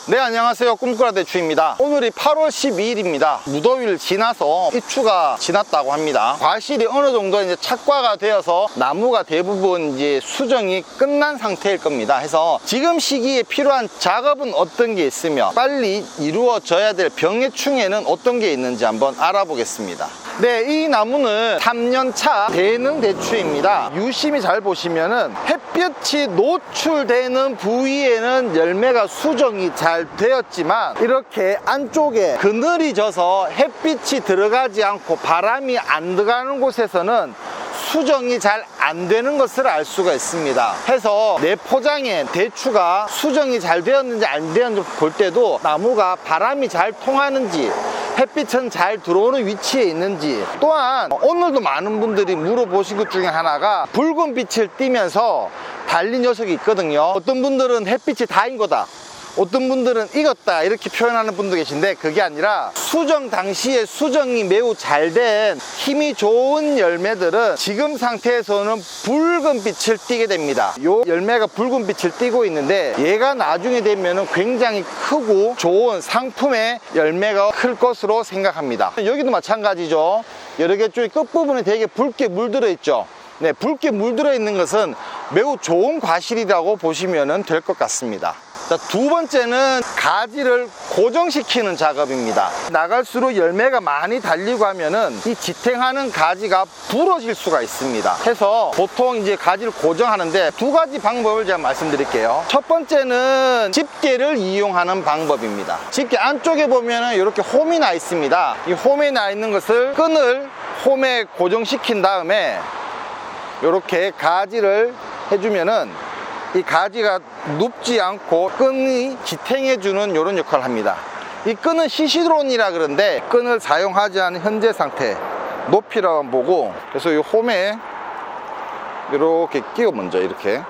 네, 안녕하세요. 꿈꾸라 대추입니다. 오늘이 8월 12일입니다. 무더위를 지나서 입추가 지났다고 합니다. 과실이 어느 정도 이제 착과가 되어서 나무가 대부분 이제 수정이 끝난 상태일 겁니다. 해서 지금 시기에 필요한 작업은 어떤 게 있으며 빨리 이루어져야 될 병해충에는 어떤 게 있는지 한번 알아보겠습니다. 네, 이 나무는 3년차 대능 대추입니다. 유심히 잘 보시면은 햇볕이 노출되는 부위에는 열매가 수정이 잘 되었지만 이렇게 안쪽에 그늘이 져서 햇빛이 들어가지 않고 바람이 안 들어가는 곳에서는 수정이 잘 안 되는 것을 알 수가 있습니다. 해서 내 포장에 대추가 수정이 잘 되었는지 안 되었는지 볼 때도 나무가 바람이 잘 통하는지 햇빛은 잘 들어오는 위치에 있는지, 또한 오늘도 많은 분들이 물어보신 것 중에 하나가 붉은 빛을 띠면서 달린 녀석이 있거든요. 어떤 분들은 햇빛이 다인 거다, 어떤 분들은 익었다 이렇게 표현하는 분도 계신데, 그게 아니라 수정 당시에 수정이 매우 잘 된 힘이 좋은 열매들은 지금 상태에서는 붉은 빛을 띠게 됩니다. 요 열매가 붉은 빛을 띠고 있는데 얘가 나중에 되면 굉장히 크고 좋은 상품의 열매가 클 것으로 생각합니다. 여기도 마찬가지죠. 여러 개 쪽에 끝부분에 되게 붉게 물들어 있죠. 네, 붉게 물들어 있는 것은 매우 좋은 과실이라고 보시면 될 것 같습니다. 자, 두 번째는 가지를 고정시키는 작업입니다. 나갈수록 열매가 많이 달리고 하면은 이 지탱하는 가지가 부러질 수가 있습니다. 해서 보통 이제 가지를 고정하는데 두 가지 방법을 제가 말씀드릴게요. 첫 번째는 집게를 이용하는 방법입니다. 집게 안쪽에 보면은 이렇게 홈이 나 있습니다. 이 홈에 나 있는 것을 끈을 홈에 고정시킨 다음에 이렇게 가지를 해주면은 이 가지가 눕지 않고 끈이 지탱해주는 이런 역할을 합니다. 이 끈은 시시드론이라 그러는데 끈을 사용하지 않은 현재 상태 높이라고 보고, 그래서 이 홈에 이렇게 끼워, 먼저 이렇게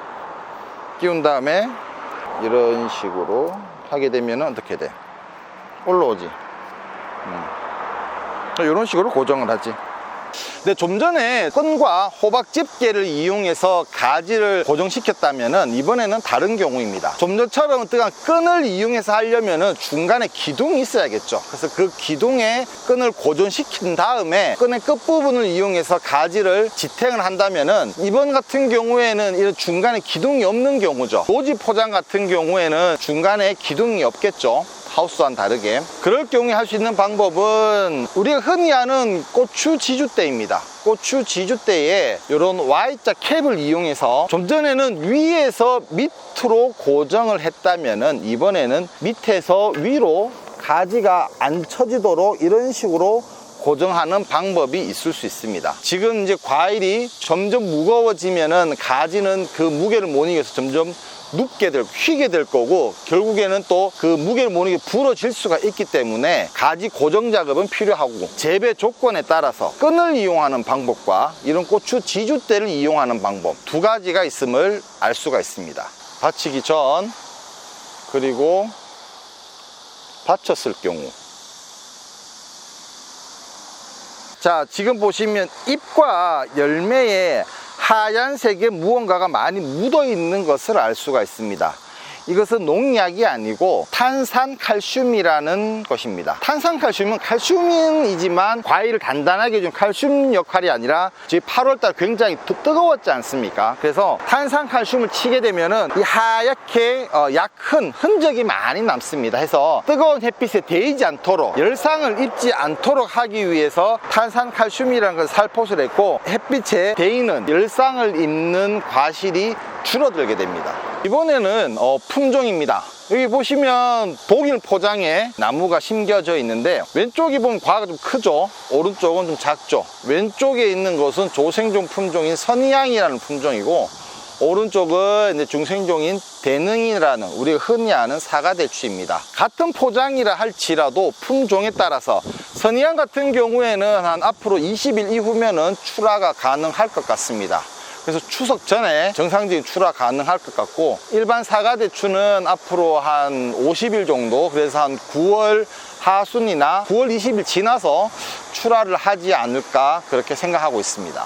끼운 다음에 이런 식으로 하게 되면 어떻게 돼? 올라오지. 이런 식으로 고정을 하지. 네, 좀 전에 끈과 호박 집게를 이용해서 가지를 고정시켰다면 이번에는 다른 경우입니다. 좀 전처럼 어떤 끈을 이용해서 하려면 중간에 기둥이 있어야겠죠. 그래서 그 기둥에 끈을 고정시킨 다음에 끈의 끝부분을 이용해서 가지를 지탱을 한다면, 이번 같은 경우에는 이런 중간에 기둥이 없는 경우죠. 노지 포장 같은 경우에는 중간에 기둥이 없겠죠. 하우스와는 다르게. 그럴 경우에 할 수 있는 방법은 우리가 흔히 아는 고추 지주대입니다. 고추 지주대에 이런 Y자 캡을 이용해서, 좀 전에는 위에서 밑으로 고정을 했다면은 이번에는 밑에서 위로 가지가 안 처지도록 이런 식으로 고정하는 방법이 있을 수 있습니다. 지금 이제 과일이 점점 무거워지면은 가지는 그 무게를 못 이겨서 점점 눕게 될, 휘게 될 거고, 결국에는 또 그 무게를 못 이기게 부러질 수가 있기 때문에 가지 고정 작업은 필요하고, 재배 조건에 따라서 끈을 이용하는 방법과 이런 고추 지주대를 이용하는 방법 두 가지가 있음을 알 수가 있습니다. 받치기 전, 그리고 받쳤을 경우. 자, 지금 보시면 잎과 열매에 하얀색의 무언가가 많이 묻어 있는 것을 알 수가 있습니다. 이것은 농약이 아니고 탄산칼슘이라는 것입니다. 탄산칼슘은 칼슘이지만 과일을 단단하게 해준 칼슘 역할이 아니라, 지금 8월달 굉장히 뜨거웠지 않습니까? 그래서 탄산칼슘을 치게 되면은 이 하얗게 약한 흔적이 많이 남습니다. 해서 뜨거운 햇빛에 데이지 않도록, 열상을 입지 않도록 하기 위해서 탄산칼슘이라는 것을 살포를 했고, 햇빛에 데이는 열상을 입는 과실이 줄어들게 됩니다. 이번에는 품종입니다. 여기 보시면 독일 포장에 나무가 심겨져 있는데, 왼쪽이 보면 과가 좀 크죠, 오른쪽은 좀 작죠. 왼쪽에 있는 것은 조생종 품종인 선희향이라는 품종이고, 오른쪽은 이제 중생종인 대능이라는 우리가 흔히 아는 사과대추입니다. 같은 포장이라 할지라도 품종에 따라서 선희향 같은 경우에는 한 앞으로 20일 이후면은 출하가 가능할 것 같습니다. 그래서 추석 전에 정상적인 출하 가능할 것 같고, 일반 사과대추는 앞으로 한 50일 정도, 그래서 한 9월 하순이나 9월 20일 지나서 출하를 하지 않을까 그렇게 생각하고 있습니다.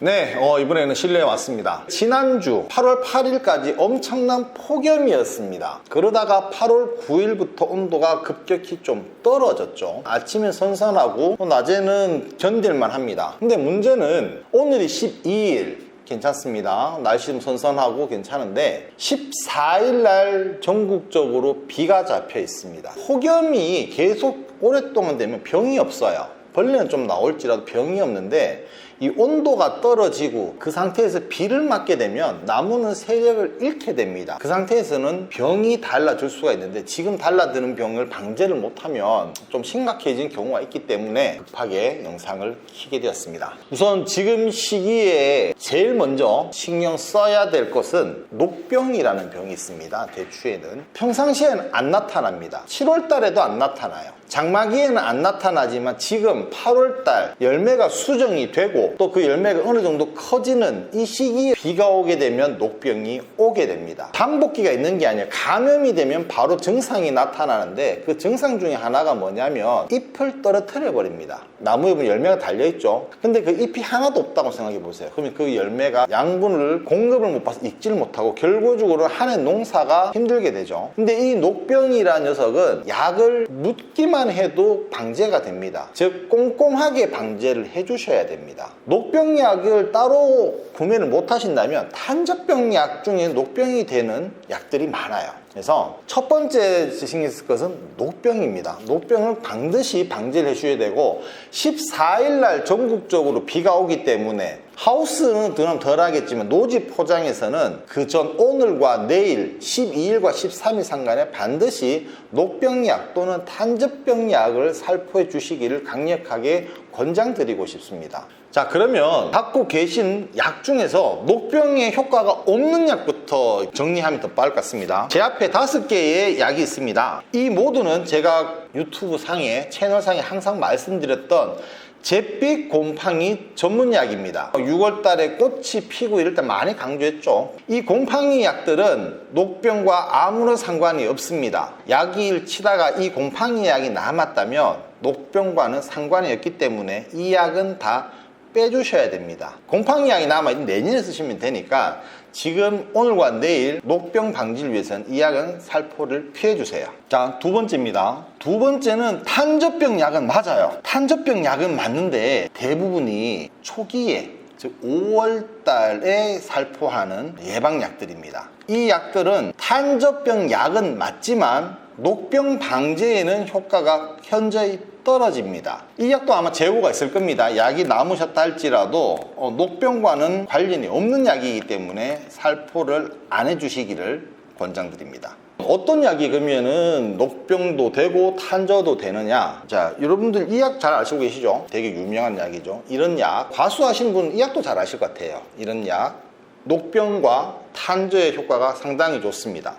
네, 이번에는 실내에 왔습니다. 지난주 8월 8일까지 엄청난 폭염이었습니다. 그러다가 8월 9일부터 온도가 급격히 좀 떨어졌죠. 아침에 선선하고 낮에는 견딜만 합니다. 근데 문제는 오늘이 12일 괜찮습니다. 날씨 좀 선선하고 괜찮은데 14일 날 전국적으로 비가 잡혀 있습니다. 폭염이 계속 오랫동안 되면 병이 없어요. 벌레는 좀 나올지라도 병이 없는데 이 온도가 떨어지고 그 상태에서 비를 맞게 되면 나무는 세력을 잃게 됩니다. 그 상태에서는 병이 달라질 수가 있는데 지금 달라드는 병을 방제를 못하면 좀 심각해진 경우가 있기 때문에 급하게 영상을 켜게 되었습니다. 우선 지금 시기에 제일 먼저 신경 써야 될 것은 녹병이라는 병이 있습니다. 대추에는 평상시에는 안 나타납니다. 7월 달에도 안 나타나요. 장마기에는 안 나타나지만 지금 8월달 열매가 수정이 되고 또 그 열매가 어느 정도 커지는 이 시기에 비가 오게 되면 녹병이 오게 됩니다. 잠복기가 있는 게 아니라 감염이 되면 바로 증상이 나타나는데 그 증상 중에 하나가 뭐냐면 잎을 떨어뜨려 버립니다. 나무에 보면 열매가 달려있죠. 근데 그 잎이 하나도 없다고 생각해 보세요. 그러면 그 열매가 양분을 공급을 못 받아서 익지를 못하고 결과적으로 한 해 농사가 힘들게 되죠. 근데 이 녹병이라는 녀석은 약을 묻기만 해도 방제가 됩니다. 즉 꼼꼼하게 방제를 해주셔야 됩니다. 녹병약을 따로 구매를 못 하신다면 탄저병약 중에 녹병이 되는 약들이 많아요. 그래서 첫 번째 신경 쓸 것은 녹병입니다. 녹병을 반드시 방제를 해주셔야 되고 14일 날 전국적으로 비가 오기 때문에 하우스는 덜 하겠지만 노지 포장에서는 그 전 오늘과 내일 12일과 13일 상간에 반드시 녹병약 또는 탄저병약을 살포해 주시기를 강력하게 권장드리고 싶습니다. 자, 그러면 갖고 계신 약 중에서 녹병에 효과가 없는 약부터 정리하면 더 빠를 것 같습니다. 제 앞에 5개의 약이 있습니다. 이 모두는 제가 유튜브 상에 채널 상에 항상 말씀드렸던 잿빛 곰팡이 전문약입니다. 6월 달에 꽃이 피고 이럴 때 많이 강조했죠. 이 곰팡이 약들은 녹병과 아무런 상관이 없습니다. 약을 치다가 이 곰팡이 약이 남았다면 녹병과는 상관이 없기 때문에 이 약은 다 빼주셔야 됩니다. 곰팡이 약이 남아있는 내년에 쓰시면 되니까 지금 오늘과 내일 녹병 방지를 위해서는 이 약은 살포를 피해주세요. 자, 두 번째입니다. 두 번째는 탄저병 약은 맞아요. 탄저병 약은 맞는데 대부분이 초기에 즉 5월 달에 살포하는 예방약들입니다. 이 약들은 탄저병 약은 맞지만 녹병 방제에는 효과가 현저히 떨어집니다. 이 약도 아마 재고가 있을 겁니다. 약이 남으셨다 할지라도 녹병과는 관련이 없는 약이기 때문에 살포를 안 해주시기를 권장드립니다. 어떤 약이 그러면은 녹병도 되고 탄저도 되느냐? 자, 여러분들 이 약 잘 아시고 계시죠? 되게 유명한 약이죠. 이런 약 과수하신 분 이 약도 잘 아실 것 같아요. 이런 약 녹병과 탄저의 효과가 상당히 좋습니다.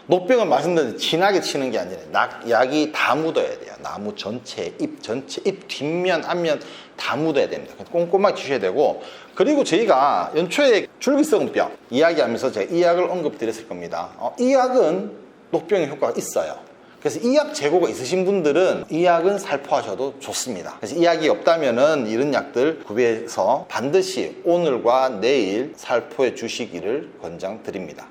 녹병은 말씀드린 진하게 치는 게 아니라 약이 다 묻어야 돼요. 나무 전체, 잎 전체, 잎 뒷면, 앞면 다 묻어야 됩니다. 꼼꼼하게 치셔야 되고, 그리고 저희가 연초에 줄기썩은병 이야기하면서 제가 이 약을 언급드렸을 겁니다. 이 약은 녹병의 효과가 있어요. 그래서 이 약 재고가 있으신 분들은 이 약은 살포하셔도 좋습니다. 그래서 이 약이 없다면은 이런 약들 구매해서 반드시 오늘과 내일 살포해 주시기를 권장드립니다.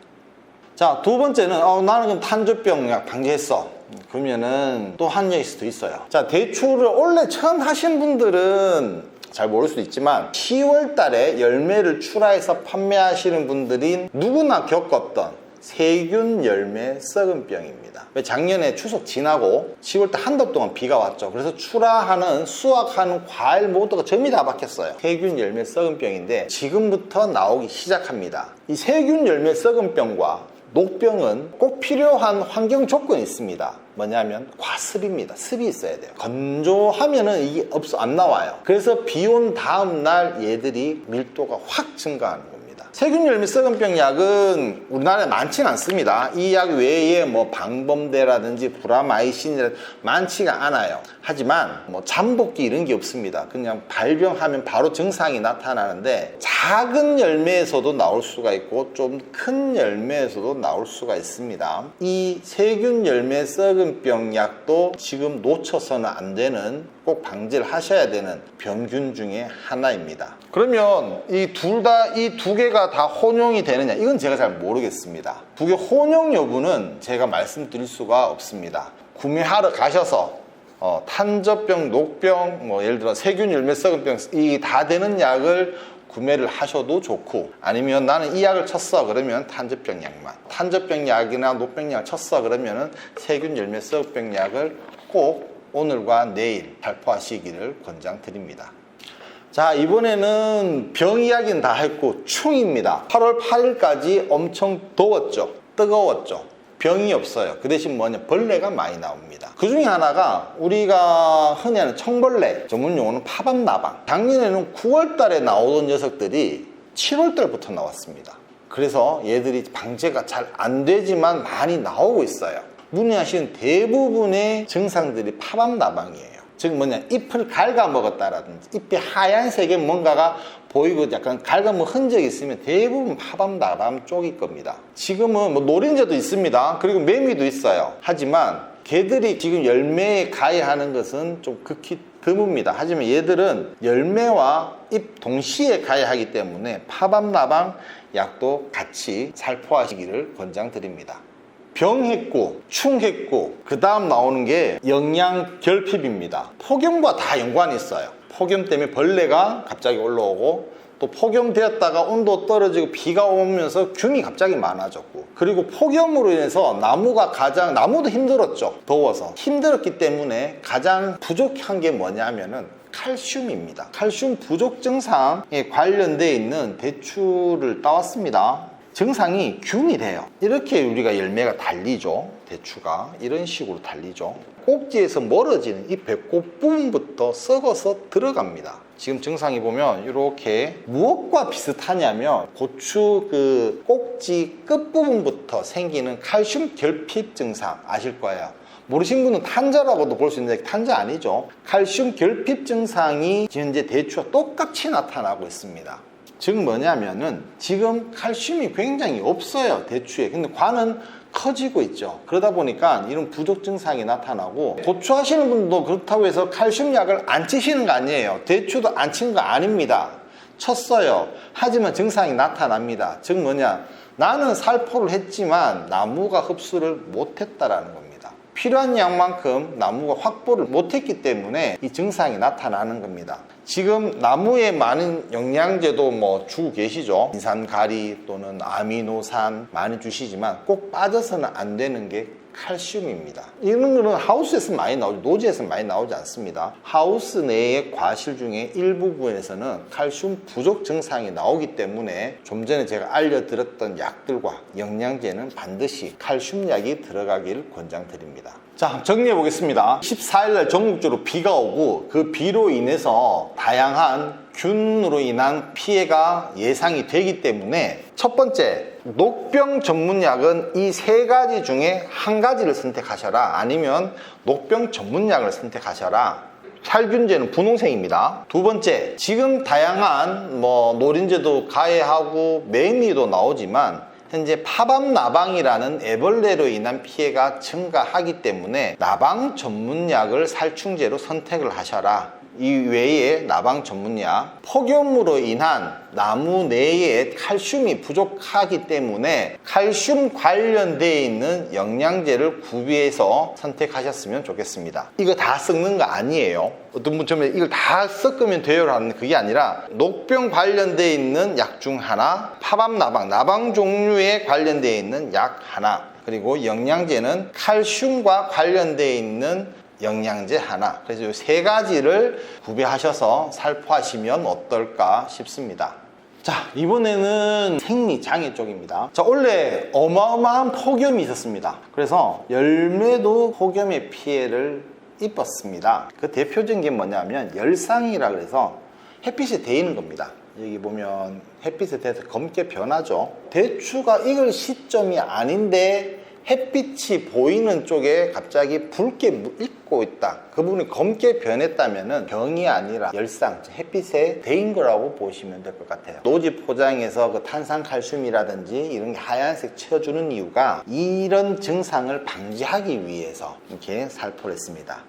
자, 두 번째는 나는 그럼 탄저병 약 방제했어. 그러면은 또 한 약일 수도 있어요. 자, 대추를 원래 처음 하신 분들은 잘 모를 수도 있지만 10월 달에 열매를 출하해서 판매하시는 분들이 누구나 겪었던 세균 열매 썩은 병입니다. 작년에 추석 지나고 10월달 한 달 동안 비가 왔죠. 그래서 출하하는 수확하는 과일 모두가 점이 다 박혔어요. 세균 열매 썩은 병인데 지금부터 나오기 시작합니다. 이 세균 열매 썩은 병과 녹병은 꼭 필요한 환경 조건이 있습니다. 뭐냐면 과습입니다. 습이 있어야 돼요. 건조하면은 이게 안 나와요. 그래서 비 온 다음 날 얘들이 밀도가 확 증가하는 겁니다. 세균 열매 썩은병 약은 우리나라에 많지는 않습니다. 이 약 외에 뭐 방범대라든지 브라마이신이라든지 많지가 않아요. 하지만 뭐 잠복기 이런 게 없습니다. 그냥 발병하면 바로 증상이 나타나는데 작은 열매에서도 나올 수가 있고 좀 큰 열매에서도 나올 수가 있습니다. 이 세균 열매 썩은병 약도 지금 놓쳐서는 안 되는, 꼭 방지를 하셔야 되는 병균 중에 하나입니다. 그러면 이 두 개가 다 혼용이 되느냐? 이건 제가 잘 모르겠습니다. 두 개 혼용 여부는 제가 말씀드릴 수가 없습니다. 구매하러 가셔서 탄저병, 녹병, 뭐 예를 들어 세균 열매 썩은병 이 다 되는 약을 구매를 하셔도 좋고, 아니면 나는 이 약을 쳤어 그러면 탄저병 약만, 탄저병 약이나 녹병 약을 쳤어 그러면은 세균 열매 썩은병 약을 꼭 오늘과 내일 발포하시기를 권장드립니다. 자, 이번에는 병 이야기는 다 했고 충입니다. 8월 8일까지 엄청 더웠죠. 뜨거웠죠. 병이 없어요. 그 대신 뭐냐, 벌레가 많이 나옵니다. 그 중에 하나가 우리가 흔히 하는 청벌레, 전문 용어는 파밤나방. 작년에는 9월 달에 나오던 녀석들이 7월 달부터 나왔습니다. 그래서 얘들이 방제가 잘 안 되지만 많이 나오고 있어요. 문의하신 대부분의 증상들이 파밤나방이에요. 즉 뭐냐, 잎을 갉아먹었다라든지 잎이 하얀색의 뭔가가 보이고 약간 갉아먹은 흔적이 있으면 대부분 파밤나방 쪽일 겁니다. 지금은 뭐 노린재도 있습니다. 그리고 매미도 있어요. 하지만 개들이 지금 열매에 가해하는 것은 좀 극히 드뭅니다. 하지만 얘들은 열매와 잎 동시에 가해하기 때문에 파밤나방 약도 같이 살포하시기를 권장드립니다. 병했고 충했고 그 다음 나오는 게 영양결핍입니다. 폭염과 다 연관이 있어요. 폭염 때문에 벌레가 갑자기 올라오고, 또 폭염되었다가 온도 떨어지고 비가 오면서 균이 갑자기 많아졌고, 그리고 폭염으로 인해서 나무도 힘들었죠. 더워서 힘들었기 때문에 가장 부족한 게 뭐냐면은 칼슘입니다. 칼슘 부족 증상에 관련되어 있는 대추를 따왔습니다. 증상이 균이 돼요. 이렇게 우리가 열매가 달리죠. 대추가 이런 식으로 달리죠. 꼭지에서 멀어지는 이 배꼽 부분부터 썩어서 들어갑니다. 지금 증상이 보면 이렇게 무엇과 비슷하냐면 고추 그 꼭지 끝부분부터 생기는 칼슘 결핍 증상 아실 거예요. 모르신 분은 탄저라고도 볼 수 있는데 탄저 아니죠. 칼슘 결핍 증상이 현재 대추와 똑같이 나타나고 있습니다. 즉 뭐냐면은 지금 칼슘이 굉장히 없어요, 대추에. 근데 관은 커지고 있죠. 그러다 보니까 이런 부족 증상이 나타나고, 고추 하시는 분도 그렇다고 해서 칼슘 약을 안 치시는 거 아니에요. 대추도 안 친 거 아닙니다. 쳤어요. 하지만 증상이 나타납니다. 즉 뭐냐, 나는 살포를 했지만 나무가 흡수를 못했다라는 겁니다. 필요한 양만큼 나무가 확보를 못했기 때문에 이 증상이 나타나는 겁니다. 지금 나무에 많은 영양제도 뭐 주고 계시죠. 인산가리 또는 아미노산 많이 주시지만 꼭 빠져서는 안 되는 게 칼슘입니다. 이런 거는 하우스에서 많이 나오죠. 노지에서 많이 나오지 않습니다. 하우스 내의 과실 중에 일부분에서는 칼슘 부족 증상이 나오기 때문에 좀 전에 제가 알려드렸던 약들과 영양제는 반드시 칼슘약이 들어가기를 권장드립니다. 자, 정리해 보겠습니다. 14일날 전국적으로 비가 오고 그 비로 인해서 다양한 균으로 인한 피해가 예상이 되기 때문에 첫 번째, 녹병 전문약은 이 세 가지 중에 한 가지를 선택하셔라, 아니면 녹병 전문약을 선택하셔라. 살균제는 분홍색입니다. 두 번째, 지금 다양한 노린재도 가해하고 매미도 나오지만 현재 파밤나방이라는 애벌레로 인한 피해가 증가하기 때문에 나방 전문약을 살충제로 선택을 하셔라. 이 외에 나방 전문약, 폭염으로 인한 나무 내에 칼슘이 부족하기 때문에 칼슘 관련되어 있는 영양제를 구비해서 선택하셨으면 좋겠습니다. 이거 다 섞는 거 아니에요. 어떤 분 처음에 이걸 다 섞으면 돼요라는 그게 아니라 녹병 관련되어 있는 약 중 하나, 파밤나방, 나방 종류에 관련되어 있는 약 하나, 그리고 영양제는 칼슘과 관련되어 있는 영양제 하나. 그래서 이 세 가지를 구비하셔서 살포하시면 어떨까 싶습니다. 자, 이번에는 생리장애 쪽입니다. 자, 원래 어마어마한 폭염이 있었습니다. 그래서 열매도 폭염의 피해를 입었습니다. 그 대표적인 게 뭐냐면 열상이라 그래서 햇빛에 데이는 겁니다. 여기 보면 햇빛에 대해서 검게 변하죠. 대추가 익을 시점이 아닌데 햇빛이 보이는 쪽에 갑자기 붉게 익고 있다. 그 부분이 검게 변했다면 병이 아니라 열상, 햇빛에 데인 거라고 보시면 될 것 같아요. 노지 포장에서 그 탄산칼슘이라든지 이런 게 하얀색 채워주는 이유가 이런 증상을 방지하기 위해서 이렇게 살포를 했습니다.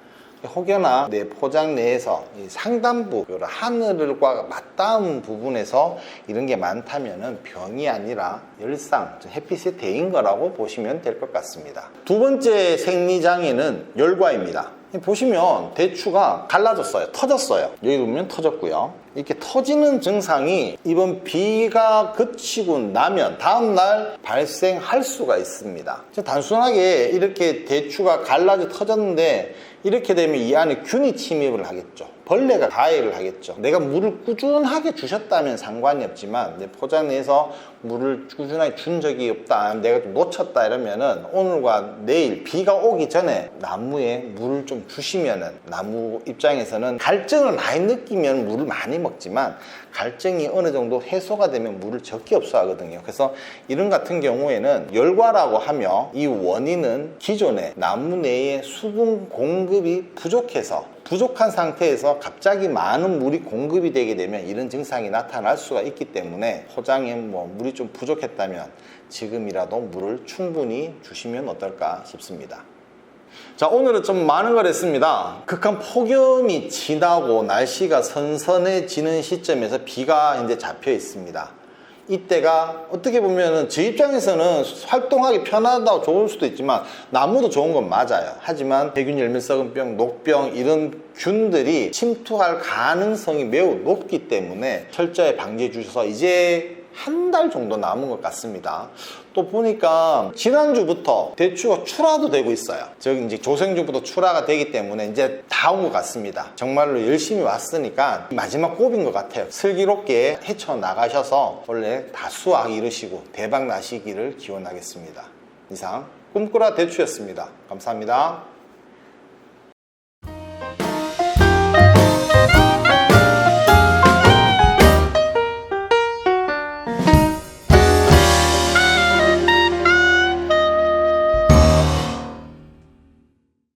혹여나 내 포장 내에서 상단부, 하늘과 맞닿은 부분에서 이런 게 많다면 병이 아니라 열상, 햇빛에 데인 거라고 보시면 될 것 같습니다. 두 번째 생리장애는 열과입니다. 보시면 대추가 갈라졌어요. 터졌어요. 여기 보면 터졌고요. 이렇게 터지는 증상이 이번 비가 그치고 나면 다음날 발생할 수가 있습니다. 단순하게 이렇게 대추가 갈라져 터졌는데 이렇게 되면 이 안에 균이 침입을 하겠죠. 벌레가 가해를 하겠죠. 내가 물을 꾸준하게 주셨다면 상관이 없지만 내 포장 내에서 물을 꾸준하게 준 적이 없다, 내가 좀 놓쳤다 이러면은 오늘과 내일 비가 오기 전에 나무에 물을 좀 주시면은, 나무 입장에서는 갈증을 많이 느끼면 물을 많이 먹지만 갈증이 어느 정도 해소가 되면 물을 적게 흡수하거든요. 그래서 이런 같은 경우에는 열과라고 하며 이 원인은 기존에 나무 내에 수분 공급이 부족한 상태에서 갑자기 많은 물이 공급이 되게 되면 이런 증상이 나타날 수가 있기 때문에 포장에 물이 좀 부족했다면 지금이라도 물을 충분히 주시면 어떨까 싶습니다. 자, 오늘은 좀 많은 걸 했습니다. 극한 폭염이 지나고 날씨가 선선해지는 시점에서 비가 이제 잡혀 있습니다. 이때가 어떻게 보면은 제 입장에서는 활동하기 편하다고 좋을 수도 있지만 나무도 좋은 건 맞아요. 하지만 세균 열매썩은병, 녹병 이런 균들이 침투할 가능성이 매우 높기 때문에 철저히 방지해 주셔서 이제 한 달 정도 남은 것 같습니다. 또 보니까 지난주부터 대추가 출하도 되고 있어요. 즉 이제 조생주부터 출하가 되기 때문에 이제 다 온 것 같습니다. 정말로 열심히 왔으니까 마지막 곱인 것 같아요. 슬기롭게 헤쳐나가셔서 원래 다 수확 이루시고 대박 나시기를 기원하겠습니다. 이상 꿈꾸라 대추였습니다. 감사합니다.